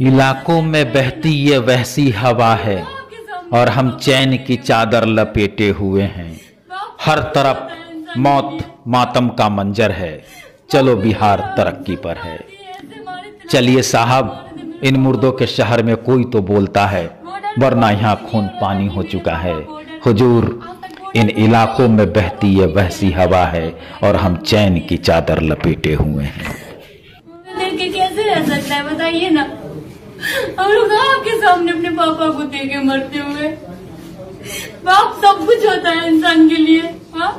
इलाकों में बहती ये वहसी हवा है और हम चैन की चादर लपेटे हुए हैं। हर तरफ मौत मातम का मंजर है। चलो बिहार तरक्की पर है। चलिए साहब, इन मुर्दों के शहर में कोई तो बोलता है, वरना यहाँ खून पानी हो चुका है। हुजूर, इन इलाकों में बहती ये वहसी हवा है और हम चैन की चादर लपेटे हुए हैं। कैसे रह सकता है बताइए ना। हम लोग आपके सामने अपने पापा को देखे मरते हुए। बाप सब कुछ होता है इंसान के लिए। हाँ,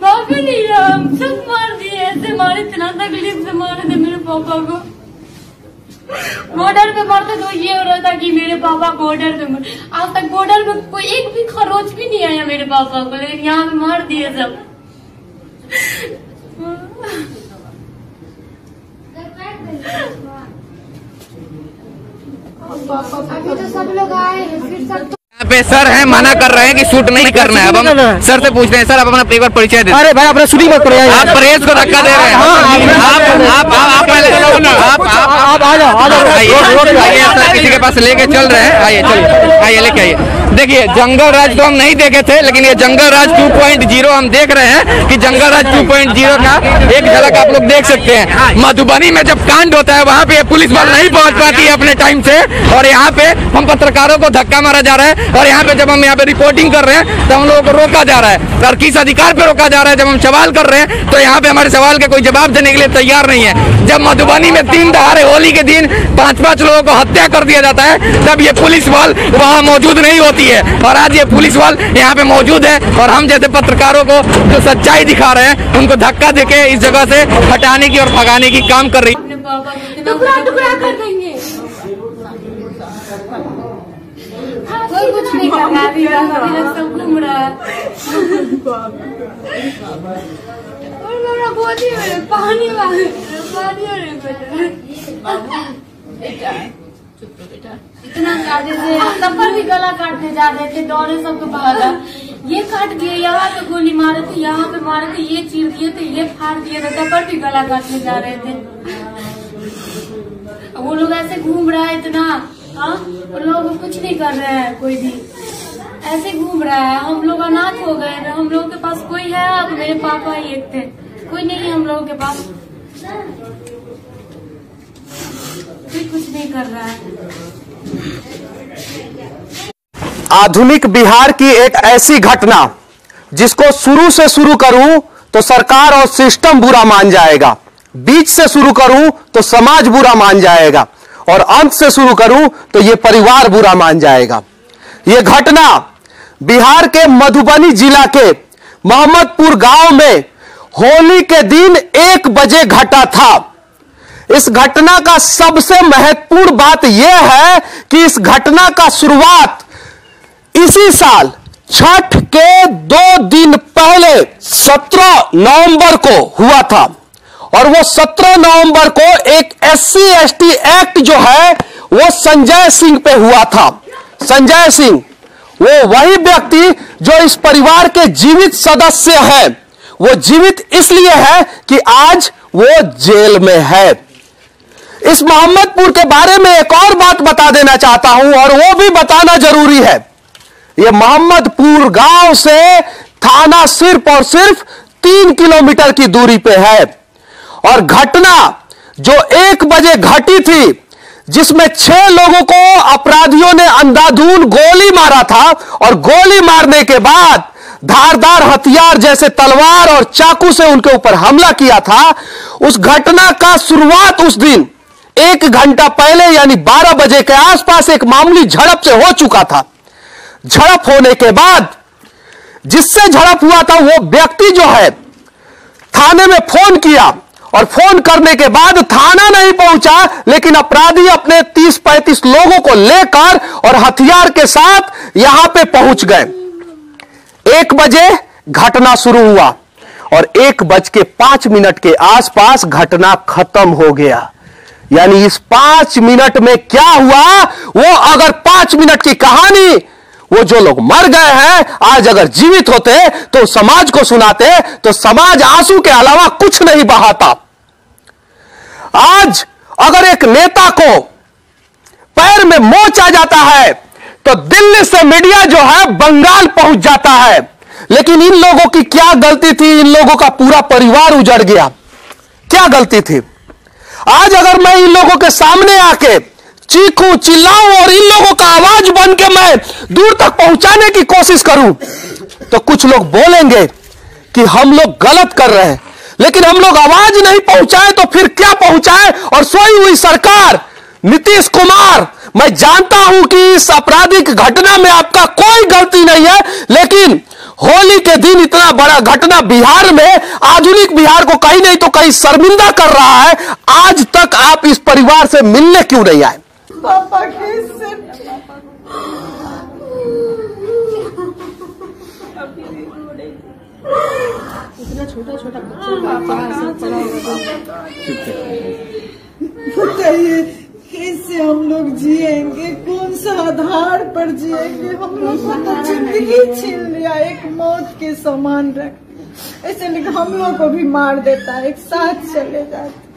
बाप ही नहीं रहा, हम सब मार दिए। ऐसे मारे, इतना तकलीफ से मारे थे मेरे पापा को। बॉर्डर पे मरते तो ये हो रहा था कि मेरे पापा बॉर्डर पे मर। आज तक बॉर्डर पे कोई एक भी खरोच भी नहीं आया मेरे पापा को, लेकिन यहाँ पे मार दिए सब। अभी तो सब लोग आए हैं, फिर सब यहाँ पे सर है मना कर रहे हैं कि शूट नहीं करना है। अब हम सर से पूछते हैं, सर आप अपना एक बार परिचय दें। अरे भाई, अपना शूटिंग मत करो यार। आप परहेज को धक्का दे रहे हैं। आप आ जाओ। आइए सर, किसी के पास लेके चल रहे हैं। आइए, चलिए, आइए लेके आइए। देखिए, जंगल राज तो हम नहीं देखे थे, लेकिन ये जंगल राज 2.0 हम देख रहे हैं कि जंगल राज 2.0 का एक झलक आप लोग देख सकते हैं। मधुबनी में जब कांड होता है, वहाँ पे पुलिस बल नहीं पहुंच पाती है अपने टाइम से, और यहाँ पे हम पत्रकारों को धक्का मारा जा रहा है। और यहाँ पे जब हम यहाँ पे रिपोर्टिंग कर रहे हैं तो हम लोगों को रोका जा रहा है। और किस अधिकार पे रोका जा रहा है? जब हम सवाल कर रहे हैं तो यहाँ पे हमारे सवाल के कोई जवाब देने के लिए तैयार नहीं है। जब मधुबनी में 3 दहाड़े होली के दिन 5-5 लोगों को हत्या कर दिया जाता है, तब ये पुलिस बल वहाँ मौजूद नहीं होती है। और आज ये पुलिस बल यहाँ पे मौजूद है, और हम जैसे पत्रकारों को जो सच्चाई दिखा रहे हैं, उनको धक्का देके इस जगह से हटाने की और भगाने की काम कर रही है। टुकड़ा कर देंगे। कोई कुछ नहीं कर रहा, अभी सब घूम रहा है। और मेरा गोदी में पानी इतना ज्यादा से तब्बर भी गला काटने जा रहे थे, दौड़े सबको भागा। ये काट दिए, यहाँ पे गोली मारे थे, यहाँ पे मारे थे, ये चीर दिए थे, ये फाड़ दिए थे, तब्बर भी गला काटने जा रहे थे। वो लोग ऐसे घूम रहा है इतना। हाँ, उन लोगों को कुछ नहीं कर रहे हैं, कोई भी ऐसे घूम रहा है। हम लोग अनाथ हो गए, हम लोगों के पास कोई है? अब मेरे पापा ही एक थे, कोई नहीं है हम लोगों के पास। कोई कुछ नहीं कर रहा है। आधुनिक बिहार की एक ऐसी घटना जिसको शुरू से शुरू करूं तो सरकार और सिस्टम बुरा मान जाएगा, बीच से शुरू करूं तो समाज बुरा मान जाएगा, और अंत से शुरू करूं तो यह परिवार बुरा मान जाएगा। यह घटना बिहार के मधुबनी जिला के मोहम्मदपुर गांव में होली के दिन 1 बजे घटा था। इस घटना का सबसे महत्वपूर्ण बात यह है कि इस घटना का शुरुआत इसी साल छठ के 2 दिन पहले 17 नवंबर को हुआ था, और वो 17 नवंबर को एक SC/ST एक्ट जो है वो संजय सिंह पे हुआ था। संजय सिंह वो वही व्यक्ति जो इस परिवार के जीवित सदस्य हैं। वो जीवित इसलिए है कि आज वो जेल में है। इस मोहम्मदपुर के बारे में एक और बात बता देना चाहता हूं, और वो भी बताना जरूरी है। ये मोहम्मदपुर गांव से थाना सिर्फ और सिर्फ 3 किलोमीटर की दूरी पे है, और घटना जो 1 बजे घटी थी, जिसमें 6 लोगों को अपराधियों ने अंधाधुंध गोली मारा था, और गोली मारने के बाद धारदार हथियार जैसे तलवार और चाकू से उनके ऊपर हमला किया था। उस घटना का शुरुआत उस दिन 1 घंटा पहले यानी 12 बजे के आसपास एक मामूली झड़प से हो चुका था। झड़प होने के बाद जिससे झड़प हुआ था वो व्यक्ति जो है थाने में फोन किया, और फोन करने के बाद थाना नहीं पहुंचा, लेकिन अपराधी अपने 30-35 लोगों को लेकर और हथियार के साथ यहां पे पहुंच गए। 1 बजे घटना शुरू हुआ, और 1:05 के आसपास घटना खत्म हो गया। यानी इस 5 मिनट में क्या हुआ, वो अगर 5 मिनट की कहानी वो जो लोग मर गए हैं आज अगर जीवित होते तो समाज को सुनाते तो समाज आंसू के अलावा कुछ नहीं बहाता। आज अगर एक नेता को पैर में मोच आ जाता है तो दिल्ली से मीडिया जो है बंगाल पहुंच जाता है। लेकिन इन लोगों की क्या गलती थी? इन लोगों का पूरा परिवार उजड़ गया। क्या गलती थी? आज अगर मैं इन लोगों के सामने आके चीखूं, चिल्लाऊं और इन लोगों का आवाज बन के मैं दूर तक पहुंचाने की कोशिश करूं तो कुछ लोग बोलेंगे कि हम लोग गलत कर रहे हैं। लेकिन हम लोग आवाज नहीं पहुंचाए तो फिर क्या पहुंचाए? और सोई हुई सरकार नीतीश कुमार, मैं जानता हूं कि इस आपराधिक घटना में आपका कोई गलती नहीं है, लेकिन होली के दिन इतना बड़ा घटना बिहार में, आधुनिक बिहार को कहीं नहीं तो कहीं शर्मिंदा कर रहा है। आज तक आप इस परिवार से मिलने क्यों नहीं आए? पापा कैसे इतना छोटा छोटा बताइए कैसे हम लोग जिएंगे? कौन सा आधार पर जिएंगे? हम लोग को तो जिंदगी छीन लिया, एक मौत के समान रख। ऐसे नहीं हम लोग को भी मार देता है, एक साथ चले जाते।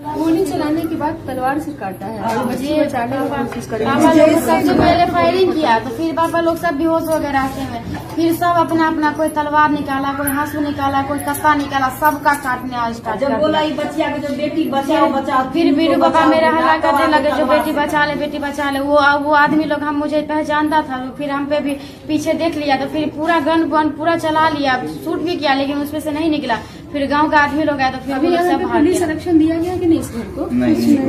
गोली चलाने के बाद तलवार से काटा है और बच्चे बचाने की कोशिश कर रहे पापा लोग सबसे पहले फायरिंग किया तो फिर पापा लोग सब बेहोश हो गए रास्ते में। फिर सब अपना अपना कोई तलवार निकाला, कोई हंसू निकाला, कोई कस्ता निकाला, सबका काटने स्टार्ट कर दिया। बच्चिया के जो बेटी बचाओ बचाओ, फिर बीरू पापा मेरा हल्ला करने लगे जो बेटी बचा ले बेटी बचा ले। वो आदमी लोग हम मुझे पहचानता था, फिर हम पे भी पीछे देख लिया तो फिर पूरा गन पूरा चला लिया, शूट भी किया लेकिन उसमें से नहीं निकला। फिर गांव का आदमी लोग आए तो फिर सब पुलिस संरक्षण दिया गया कि नहीं इस घर को?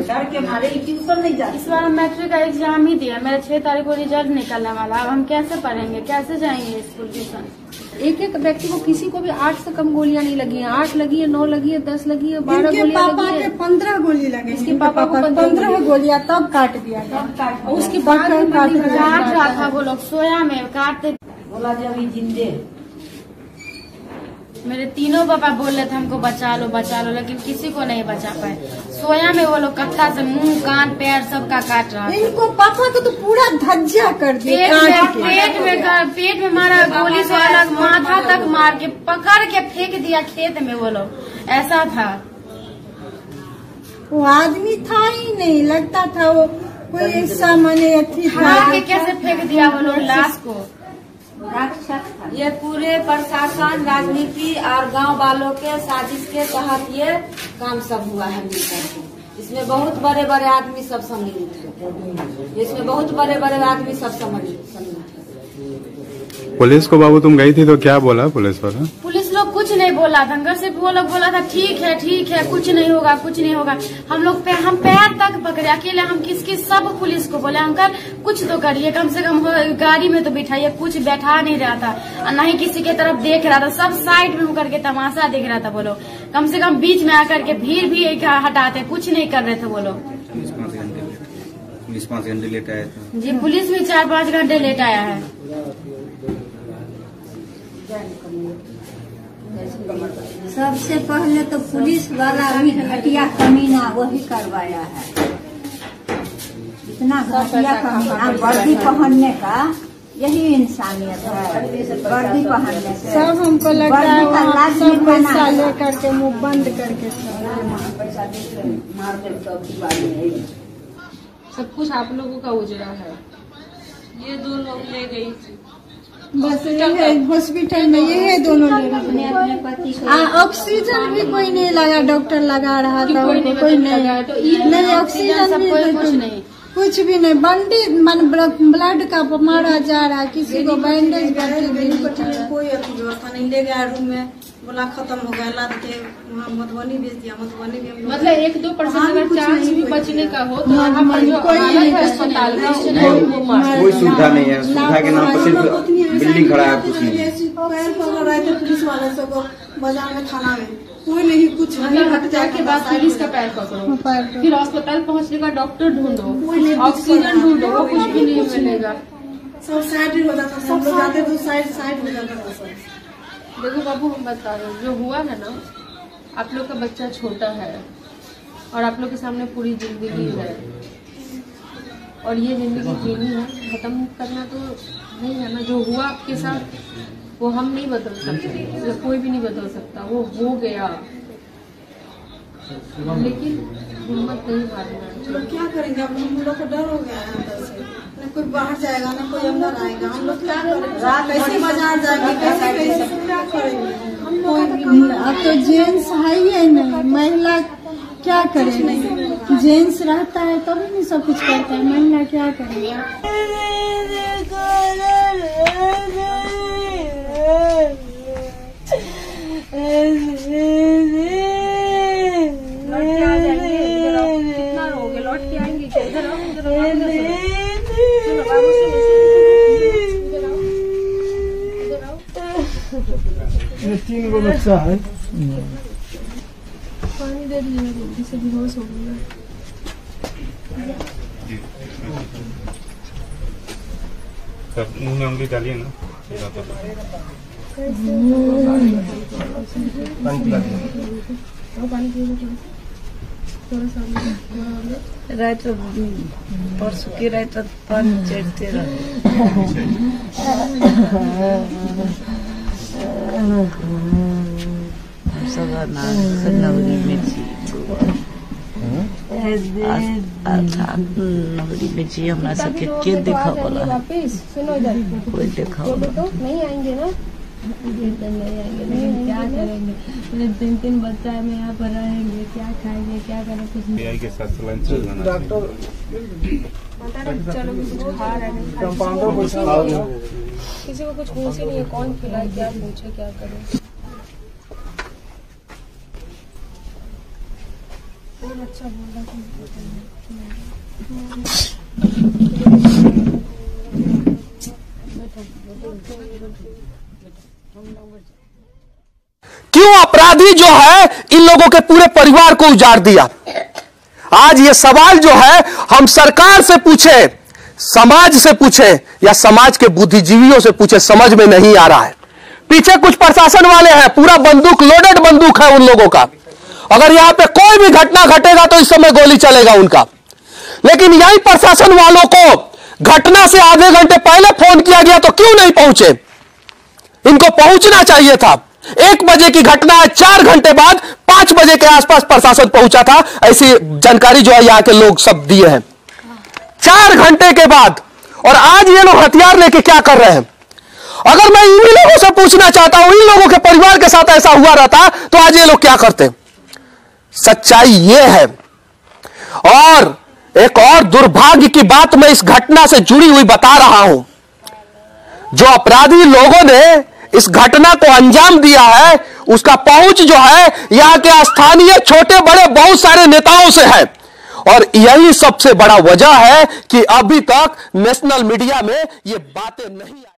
डर के मारे ट्यूशन नहीं जाते। इस बार हम मैट्रिक का एग्जाम ही दिया, मेरा 6 तारीख को रिजल्ट निकलने वाला। अब हम कैसे पढ़ेंगे, कैसे जाएंगे स्कूल ट्यूशन? एक एक व्यक्ति को किसी को भी 8 से कम गोलियां नहीं लगी हैं। 8 लगी है, 9 लगी है, 10 लगी है, 12 गोलियां लगी है। 15 गोली लगे। इसके पापा को 15 गोलियां तब काट दिया गया। उसके बाद काट रहा था वो लोग सोया में काटते। बोला जब ये जिंदे मेरे तीनों पापा बोल रहे थे हमको बचा लो, लेकिन किसी को नहीं बचा पाए। सोया में वो लोग कत्ता से मुंह कान पैर सबका काट रहा था। इनको पापा को तो पूरा धज्जिया कर दिया। पेट में मारा गोली से अलग, माथा तक मार के पकड़ के फेंक दिया खेत में। वो लोग ऐसा था, वो आदमी था ही नहीं, लगता था वो कोई ऐसा मने अथी के कैसे फेंक दिया वो लोग लाश को। ये पूरे प्रशासन, राजनीति और गांव वालों के साजिश के तहत ये काम सब हुआ है मिलकर। इसमें बहुत बड़े बड़े आदमी सब सम्मिलित है। इसमें बहुत बड़े बड़े आदमी सब सम्मिलित है। पुलिस को बाबू तुम गई थी तो क्या बोला पुलिस वाला? पुलिस लोग कुछ नहीं बोला था, घर से वो लोग बोला था ठीक है कुछ नहीं होगा। हम पैर तक पकड़े अकेले, हम किसकी सब पुलिस को बोले अंकल कुछ तो करिए, कम से कम गाड़ी में तो बिठाइए। कुछ बैठा नहीं रहा था और न ही किसी के तरफ देख रहा था, सब साइड में होकर के तमाशा देख रहा था। वो लोग कम से कम बीच में आकर के भीड़ भी हटाते, कुछ नहीं कर रहे थे वो लोग। पुलिस 5 घंटे लेट आया था जी, पुलिस भी 4-5 घंटे लेट आया है। सबसे पहले तो पुलिस वाला भी घटिया कमीना वही करवाया है। इतना घटिया कमीना वर्दी पहनने का यही इंसानियत है। वर्दी पहनने से सब हमको लगता है सब पैसा लेकर के मुंह बंद करके सब कुछ आप लोगों का उजड़ा है। ये 2 लोग ले गई बस हॉस्पिटल में ये दोनों लोग। ऑक्सीजन भी कोई नहीं लगा, डॉक्टर लगा रहा था, कोई नहीं ऑक्सीजन भी कुछ भी नहीं। बंडी ब्लड का मारा जा रहा है, किसी को बैंडेज कोई व्यवस्था नहीं। ले गया रूम में, बोला खत्म हो गया, लाद के वहाँ मधुबनी भेज दिया। मधुबनी भी मतलब 1-2% अगर चांस भी बचने का हो तो यहाँ पर जो अस्पताल कोई सुविधा नहीं है। सुविधा के नाम पर सिर्फ बिल्डिंग खड़ा है, कुछ नहीं। पैर पकड़ रहे थे पुलिस वाले सब बाजार में, थाना में कोई नहीं कुछ नहीं। हत्या के बाद पुलिस का पैर पकड़ो, फिर अस्पताल पहुँचने का डॉक्टर ढूंढो, ऑक्सीजन ढूंढो, वो कुछ भी नहीं मिलेगा। सब साइड हो जाता, सब लोग जाते तो साइड हो जाता था। देखो बाबू, हम बता रहे जो हुआ है ना, आप लोग का बच्चा छोटा है और आप लोग के सामने पूरी जिंदगी है और ये जिंदगी जीनी है, खत्म करना तो नहीं है ना। जो हुआ आपके साथ वो हम नहीं बदल सकते, कोई भी नहीं बदल सकता, वो हो गया। लेकिन हिम्मत नहीं हारना। लोग क्या करेंगे? अब हम लोग को डर हो गया है अंदर से, न कोई बाहर जाएगा न कोई अंदर आएगा। हम लोग क्या करेंगे? कैसे बाजार जाएंगे? कैसे कैसे क्या करेंगे? हम लोग अब तो जेंट्स है ही नहीं, महिला क्या करेंगे? जेंट्स रहता है तभी नहीं सब कुछ करता है, महिला क्या करेगा? कितना रोगे? लौट के आएंगे क्या? इधर आओ, इधर आओ, इधर आओ। ये 3 गो बच्चा है। पानी दे दीजिए, जल्दी से बेहोश हो गया। मुंह में उंगली डालिए ना। रात परसों की रात पानी चढ़ते रहे। नवरी बेची हमरा सबके के देखा बोला कोई देखा नहीं आएंगे ना, नहीं आएंगे, नहीं क्या करेंगे? मेरे 3 बच्चा है, मैं यहाँ पर रहेंगे, क्या खाएंगे, क्या करें? कुछ नहीं के साथ डॉक्टर चलो किसी को खा रहे किसी को कुछ पूछ ही नहीं है, कौन खिलाए, क्या पूछे, क्या करे? अच्छा बोल क्यों अपराधी जो है इन लोगों के पूरे परिवार को उजाड़ दिया? आज ये सवाल जो है हम सरकार से पूछे, समाज से पूछे या समाज के बुद्धिजीवियों से पूछे, समझ में नहीं आ रहा है। पीछे कुछ प्रशासन वाले हैं, पूरा बंदूक, लोडेड बंदूक है उन लोगों का। अगर यहां पे कोई भी घटना घटेगा तो इस समय गोली चलेगा उनका। लेकिन यही प्रशासन वालों को घटना से आधे घंटे पहले फोन किया गया तो क्यों नहीं पहुंचे? इनको पहुंचना चाहिए था। 1 बजे की घटना है, 4 घंटे बाद 5 बजे के आसपास प्रशासन पहुंचा था। ऐसी जानकारी जो है यहां के लोग सब दिए हैं 4 घंटे के बाद। और आज ये लोग हथियार लेके क्या कर रहे हैं? अगर मैं इन्हीं लोगों से पूछना चाहता हूं, इन लोगों के परिवार के साथ ऐसा हुआ रहता तो आज ये लोग क्या करते? सच्चाई ये है। और एक और दुर्भाग्य की बात मैं इस घटना से जुड़ी हुई बता रहा हूं। जो अपराधी लोगों ने इस घटना को अंजाम दिया है, उसका पहुंच जो है यहां के स्थानीय छोटे बड़े बहुत सारे नेताओं से है। और यही सबसे बड़ा वजह है कि अभी तक नेशनल मीडिया में ये बातें नहीं आई।